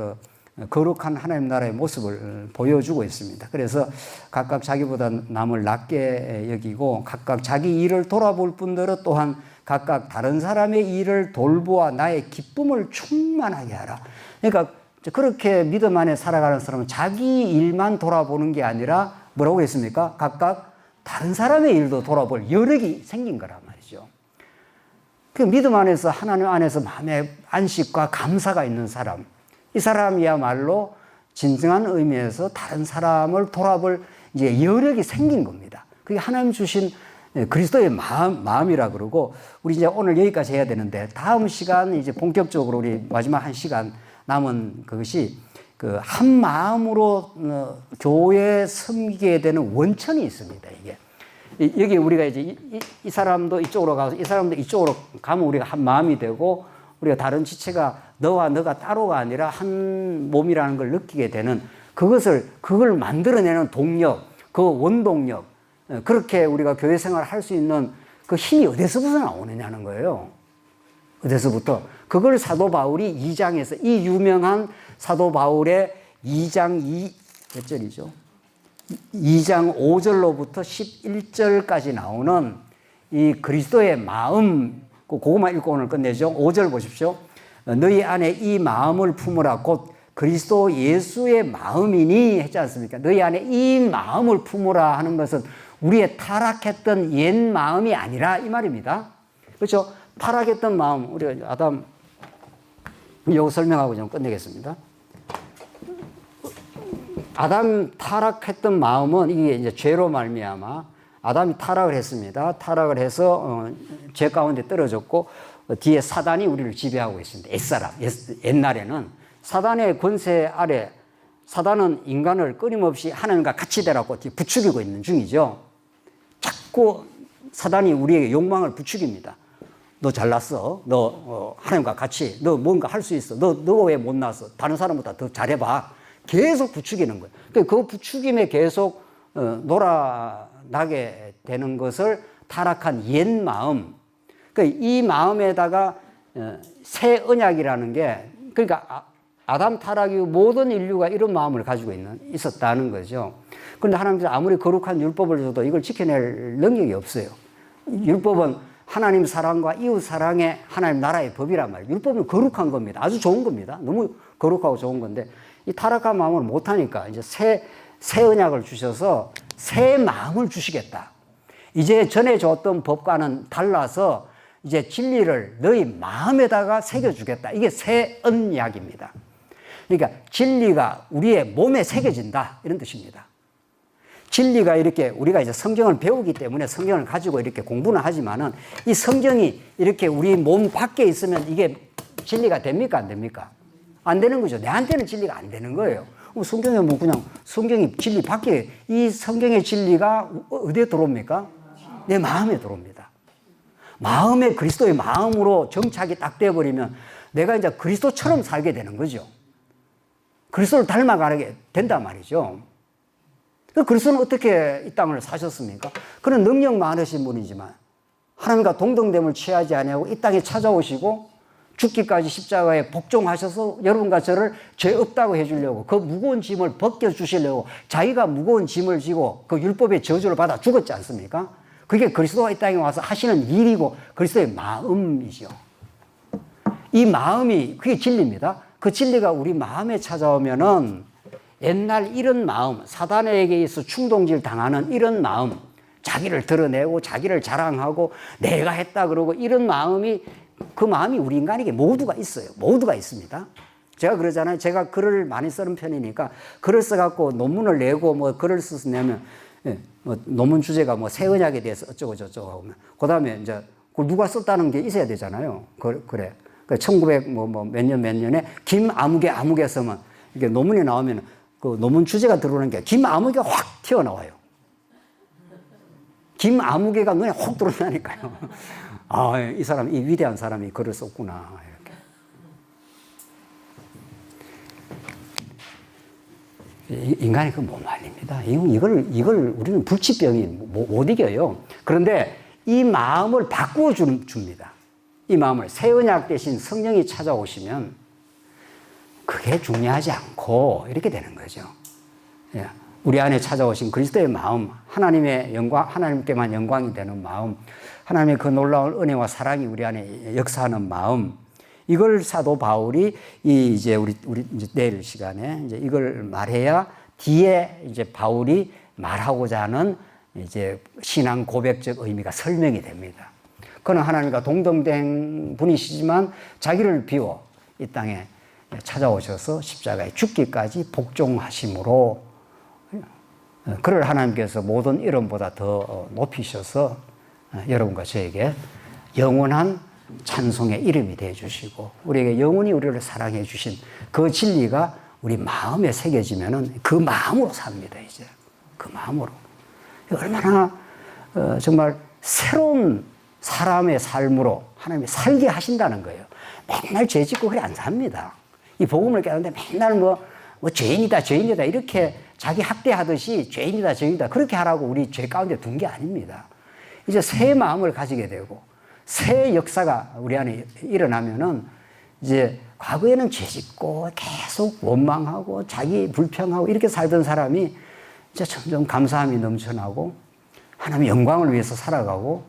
Speaker 1: 거룩한 하나님 나라의 모습을 보여주고 있습니다. 그래서 각각 자기보다 남을 낮게 여기고 각각 자기 일을 돌아볼 뿐더러 또한 각각 다른 사람의 일을 돌보아 나의 기쁨을 충만하게 하라. 그러니까 그렇게 믿음 안에 살아가는 사람은 자기 일만 돌아보는 게 아니라 뭐라고 했습니까? 각각 다른 사람의 일도 돌아볼 여력이 생긴 거란 말이죠. 그 믿음 안에서 하나님 안에서 마음의 안식과 감사가 있는 사람, 이 사람이야말로 진정한 의미에서 다른 사람을 돌아볼 이제 여력이 생긴 겁니다. 그게 하나님 주신 그리스도의 마음이라 그러고 우리 이제 오늘 여기까지 해야 되는데 다음 시간 이제 본격적으로 우리 마지막 한 시간 남은 그것이 그 한 마음으로 교회에 섬기게 되는 원천이 있습니다. 이게. 여기 우리가 이제 이 사람도 이쪽으로 가서 이 사람도 이쪽으로 가면 우리가 한 마음이 되고 우리가 다른 지체가 너와 너가 따로가 아니라 한 몸이라는 걸 느끼게 되는 그걸 만들어내는 동력, 그 원동력, 그렇게 우리가 교회 생활을 할 수 있는 그 힘이 어디서부터 나오느냐는 거예요. 어디서부터. 그걸 사도 바울이 2장에서 이 유명한 사도 바울의 2장 몇 절이죠? 2장 5절로부터 11절까지 나오는 이 그리스도의 마음, 그것만 읽고 오늘 끝내죠. 5절 보십시오. 너희 안에 이 마음을 품으라 곧 그리스도 예수의 마음이니 했지 않습니까? 너희 안에 이 마음을 품으라 하는 것은 우리의 타락했던 옛 마음이 아니라 이 말입니다. 그렇죠? 타락했던 마음, 우리가 아담 요거 설명하고 좀 끝내겠습니다. 아담 타락했던 마음은 이게 이제 죄로 말미암아 아담이 타락을 했습니다. 타락을 해서 죄 가운데 떨어졌고 뒤에 사단이 우리를 지배하고 있습니다. 옛사람, 옛날에는 사단의 권세 아래 사단은 인간을 끊임없이 하나님과 같이 되라고 부추기고 있는 중이죠. 자꾸 사단이 우리에게 욕망을 부추깁니다. 너 잘났어. 너 하나님과 같이 너 뭔가 할 수 있어. 너 왜 못 났어? 다른 사람보다 더 잘해봐. 계속 부추기는 거예요. 그 부추김에 계속 놀아나게 되는 것을 타락한 옛 마음. 이 마음에다가 새 언약이라는 게, 그러니까 아담 타락 이후 모든 인류가 이런 마음을 가지고 있었다는 거죠. 그런데 하나님께서 아무리 거룩한 율법을 줘도 이걸 지켜낼 능력이 없어요. 율법은 하나님 사랑과 이웃 사랑의 하나님 나라의 법이란 말이에요. 율법은 거룩한 겁니다. 아주 좋은 겁니다. 너무 거룩하고 좋은 건데 이 타락한 마음을 못하니까 이제 새 언약을 주셔서 새 마음을 주시겠다. 이제 전에 줬던 법과는 달라서 이제 진리를 너희 마음에다가 새겨주겠다. 이게 새 언약입니다. 그러니까 진리가 우리의 몸에 새겨진다, 이런 뜻입니다. 진리가 이렇게 우리가 이제 성경을 배우기 때문에 성경을 가지고 이렇게 공부는 하지만은 이 성경이 이렇게 우리 몸 밖에 있으면 이게 진리가 됩니까? 안 됩니까? 안 되는 거죠. 내한테는 진리가 안 되는 거예요. 성경에 뭐 그냥 성경이 진리 밖에, 이 성경의 진리가 어디에 들어옵니까? 내 마음에 들어옵니다. 마음에 그리스도의 마음으로 정착이 딱 되어버리면 내가 이제 그리스도처럼 살게 되는 거죠. 그리스도를 닮아가게 된단 말이죠. 그리스도는 어떻게 이 땅을 사셨습니까? 그는 능력 많으신 분이지만 하나님과 동등됨을 취하지 아니하고 이 땅에 찾아오시고 죽기까지 십자가에 복종하셔서 여러분과 저를 죄 없다고 해주려고, 그 무거운 짐을 벗겨주시려고 자기가 무거운 짐을 지고 그 율법의 저주를 받아 죽었지 않습니까? 그게 그리스도가 이 땅에 와서 하시는 일이고 그리스도의 마음이죠. 이 마음이, 그게 진리입니다. 그 진리가 우리 마음에 찾아오면은 옛날 이런 마음, 사단에게 의해서 충동질 당하는 이런 마음, 자기를 드러내고 자기를 자랑하고 내가 했다 그러고 이런 마음이, 그 마음이 우리 인간에게 모두가 있어요. 모두가 있습니다. 제가 그러잖아요. 제가 글을 많이 쓰는 편이니까 글을 써갖고 논문을 내고 뭐 글을 써서 내면, 뭐 논문 주제가 뭐 새 언약에 대해서 어쩌고 저쩌고 하면 그 다음에 이제 그걸 누가 썼다는 게 있어야 되잖아요. 그래. 1900 몇 년에 김아무개 쓰면 이게 논문이 나오면 그 논문 주제가 들어오는 게 김아무개가 확 튀어나와요. 김아무개가 눈에 확 들어오니까요. 아, 이 사람, 이 위대한 사람이 글을 썼구나. 이렇게. 인간이 그 못 말립니다. 이걸 우리는 불치병이 못 이겨요. 그런데 이 마음을 바꾸어 줍니다. 이 마음을 새 언약 대신 성령이 찾아오시면 그게 중요하지 않고 이렇게 되는 거죠. 우리 안에 찾아오신 그리스도의 마음, 하나님의 영광, 하나님께만 영광이 되는 마음, 하나님의 그 놀라운 은혜와 사랑이 우리 안에 역사하는 마음, 이걸 사도 바울이 이제 우리 이제 내일 시간에 이제 이걸 말해야 뒤에 이제 바울이 말하고자 하는 이제 신앙 고백적 의미가 설명이 됩니다. 그는 하나님과 동등된 분이시지만 자기를 비워 이 땅에 찾아오셔서 십자가에 죽기까지 복종하심으로 그를 하나님께서 모든 이름보다 더 높이셔서 여러분과 저에게 영원한 찬송의 이름이 되어 주시고 우리에게 영원히 우리를 사랑해 주신 그 진리가 우리 마음에 새겨지면은 그 마음으로 삽니다. 이제 그 마음으로 얼마나 정말 새로운 사람의 삶으로 하나님이 살게 하신다는 거예요. 맨날 죄 짓고 그래 안 삽니다. 이 복음을 깨닫는데 맨날 뭐 죄인이다 이렇게 자기 학대하듯이 죄인이다 그렇게 하라고 우리 죄 가운데 둔 게 아닙니다. 이제 새 마음을 가지게 되고 새 역사가 우리 안에 일어나면은 이제 과거에는 죄 짓고 계속 원망하고 자기 불평하고 이렇게 살던 사람이 이제 점점 감사함이 넘쳐나고 하나님의 영광을 위해서 살아가고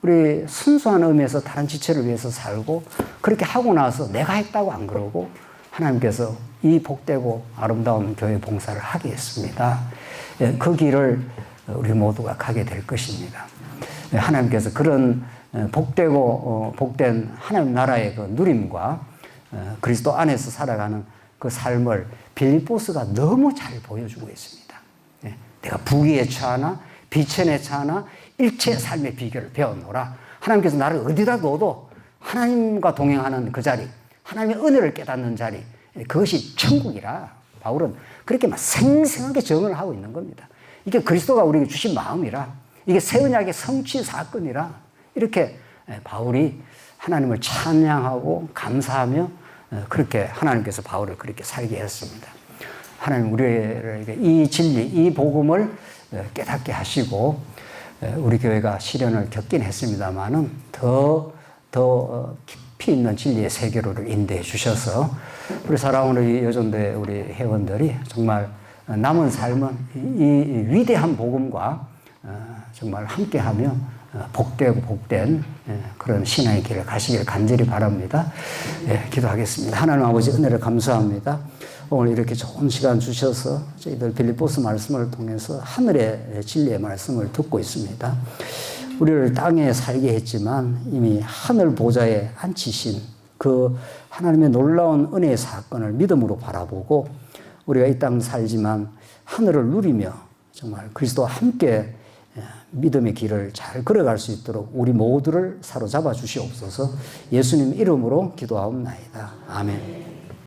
Speaker 1: 우리 순수한 의미에서 다른 지체를 위해서 살고 그렇게 하고 나서 내가 했다고 안 그러고 하나님께서 이 복되고 아름다운 교회 봉사를 하게 했습니다. 그 길을 우리 모두가 가게 될 것입니다. 하나님께서 그런 복되고 복된 하나님 나라의 그 누림과 그리스도 안에서 살아가는 그 삶을 빌립보스가 너무 잘 보여주고 있습니다. 내가 부귀에 처하나 비천에 처하나 일체의 삶의 비결을 배워놓으라. 하나님께서 나를 어디다 둬도 하나님과 동행하는 그 자리, 하나님의 은혜를 깨닫는 자리, 그것이 천국이라 바울은 그렇게 막 생생하게 정을 하고 있는 겁니다. 이게 그리스도가 우리에게 주신 마음이라, 이게 새 언약의 성취 사건이라 이렇게 바울이 하나님을 찬양하고 감사하며 그렇게 하나님께서 바울을 그렇게 살게 했습니다. 하나님 우리에게 이 진리, 이 복음을 깨닫게 하시고 우리 교회가 시련을 겪긴 했습니다만은 더 깊이 있는 진리의 세계로를 인도해 주셔서 우리 사랑하는 우리 여전대 우리 회원들이 정말 남은 삶은 이 위대한 복음과 정말 함께하며 복되고 복된 그런 신앙의 길을 가시기를 간절히 바랍니다. 기도하겠습니다. 하나님 아버지 은혜를 감사합니다. 오늘 이렇게 좋은 시간 주셔서 저희들 빌립보서 말씀을 통해서 하늘의 진리의 말씀을 듣고 있습니다. 우리를 땅에 살게 했지만 이미 하늘 보좌에 앉히신 그 하나님의 놀라운 은혜의 사건을 믿음으로 바라보고 우리가 이 땅 살지만 하늘을 누리며 정말 그리스도와 함께 믿음의 길을 잘 걸어갈 수 있도록 우리 모두를 사로잡아 주시옵소서. 예수님 이름으로 기도하옵나이다. 아멘.